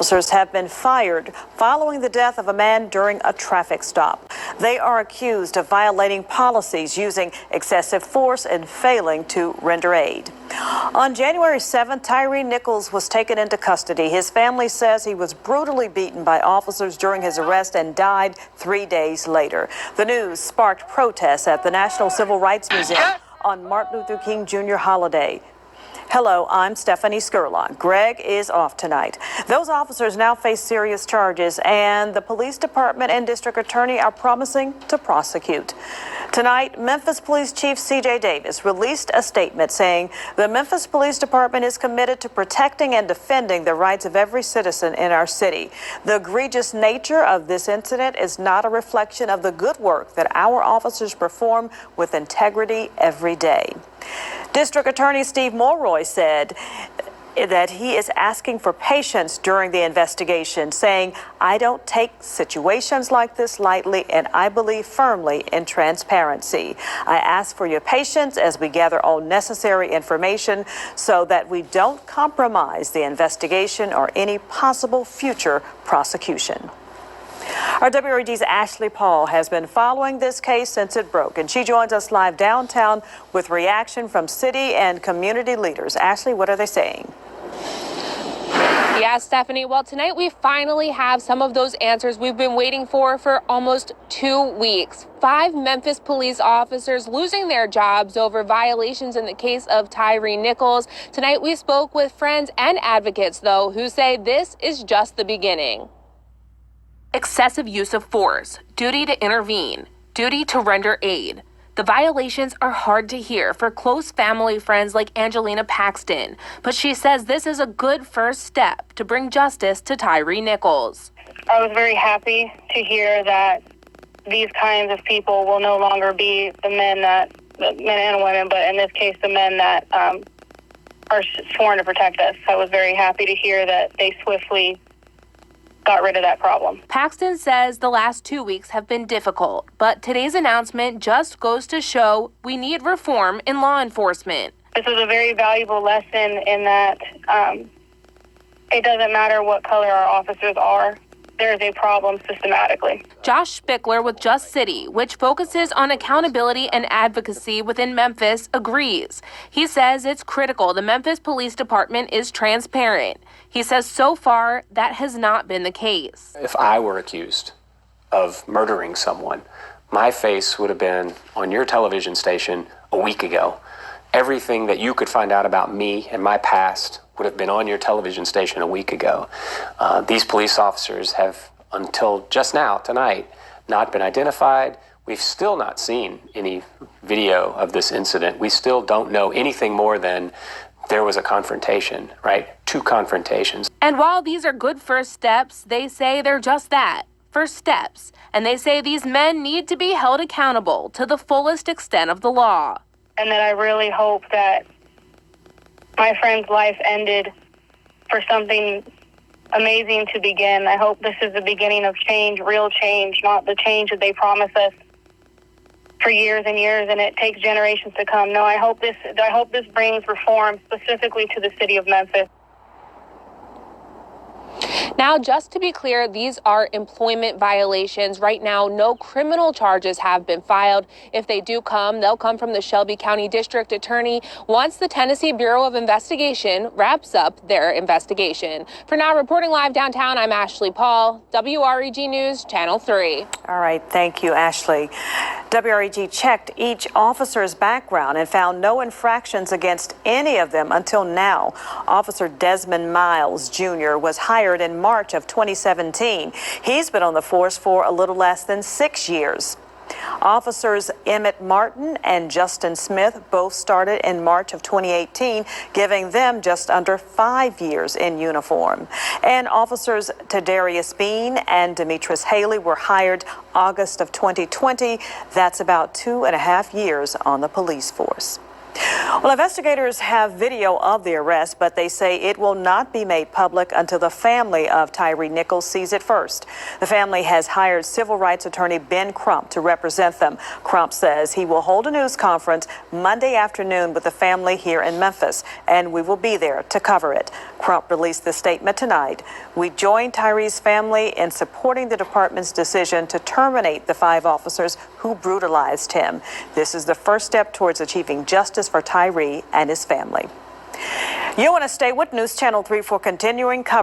Officers have been fired following the death of a man during a traffic stop. They are accused of violating policies, using excessive force, and failing to render aid. On January 7th, Tyre Nicols was taken into custody. His family says he was brutally beaten by officers during his arrest and died 3 days later. The news sparked protests at the National Civil Rights Museum on Martin Luther King Jr. holiday. Hello, I'm Stephanie Skurlock. Greg is off tonight. Those officers now face serious charges, and the police department and district attorney are promising to prosecute. Tonight, Memphis Police Chief C.J. Davis released a statement saying the Memphis Police Department is committed to protecting and defending the rights of every citizen in our city. The egregious nature of this incident is not a reflection of the good work that our officers perform with integrity every day. District Attorney Steve Mulroy said that he is asking for patience during the investigation, saying, "I don't take situations like this lightly, and I believe firmly in transparency. I ask for your patience as we gather all necessary information so that we don't compromise the investigation or any possible future prosecution." Our WREG's Ashley Paul has been following this case since it broke, and she joins us live downtown with reaction from city and community leaders. Ashley, what are they saying? Yeah, Stephanie. Well, tonight we finally have some of those answers we've been waiting for almost 2 weeks. 5 Memphis police officers losing their jobs over violations in the case of Tyre Nicols. Tonight we spoke with friends and advocates, though, who say this is just the beginning. Excessive use of force, duty to intervene, duty to render aid. The violations are hard to hear for close family friends like Angelina Paxton, but she says this is a good first step to bring justice to Tyre Nicols. I was very happy to hear that these kinds of people will no longer be the men and women, but in this case, the men that are sworn to protect us. I was very happy to hear that they swiftly got rid of that problem. Paxton says the last 2 weeks have been difficult, but today's announcement just goes to show we need reform in law enforcement. This is a very valuable lesson in that it doesn't matter what color our officers are. There is a problem systematically. Josh Spickler with Just City, which focuses on accountability and advocacy within Memphis, agrees. He says it's critical the Memphis Police Department is transparent. He says so far that has not been the case. If I were accused of murdering someone, my face would have been on your television station a week ago. Everything that you could find out about me and my past would have been on your television station a week ago. These police officers have, until just now, tonight, not been identified. We've still not seen any video of this incident. We still don't know anything more than there was a confrontation, right? 2 confrontations. And while these are good first steps, they say they're just that, first steps. And they say these men need to be held accountable to the fullest extent of the law. And that I really hope that my friend's life ended for something amazing to begin. I hope this is the beginning of change, real change, not the change that they promise us for years and years, and it takes generations to come. No, I hope this brings reform specifically to the city of Memphis. Now, just to be clear, these are employment violations. Right now, no criminal charges have been filed. If they do come, they'll come from the Shelby County District Attorney once the Tennessee Bureau of Investigation wraps up their investigation. For now, reporting live downtown, I'm Ashley Paul, WREG News, Channel 3. All right, thank you, Ashley. WREG checked each officer's background and found no infractions against any of them until now. Officer Desmond Miles Jr. was hired in March of 2017. He's been on the force for a little less than 6 years. Officers Emmett Martin and Justin Smith both started in March of 2018, giving them just under 5 years in uniform. And officers Tadarius Bean and Demetrius Haley were hired August of 2020. That's about 2.5 years on the police force. Well, investigators have video of the arrest, but they say it will not be made public until the family of Tyre Nicols sees it first. The family has hired civil rights attorney Ben Crump to represent them. Crump says he will hold a news conference Monday afternoon with the family here in Memphis, and we will be there to cover it. Crump released the statement tonight. We join Tyre's family in supporting the department's decision to terminate the 5 officers who brutalized him. This is the first step towards achieving justice for Tyre and his family. You want to stay with News Channel 3 for continuing coverage.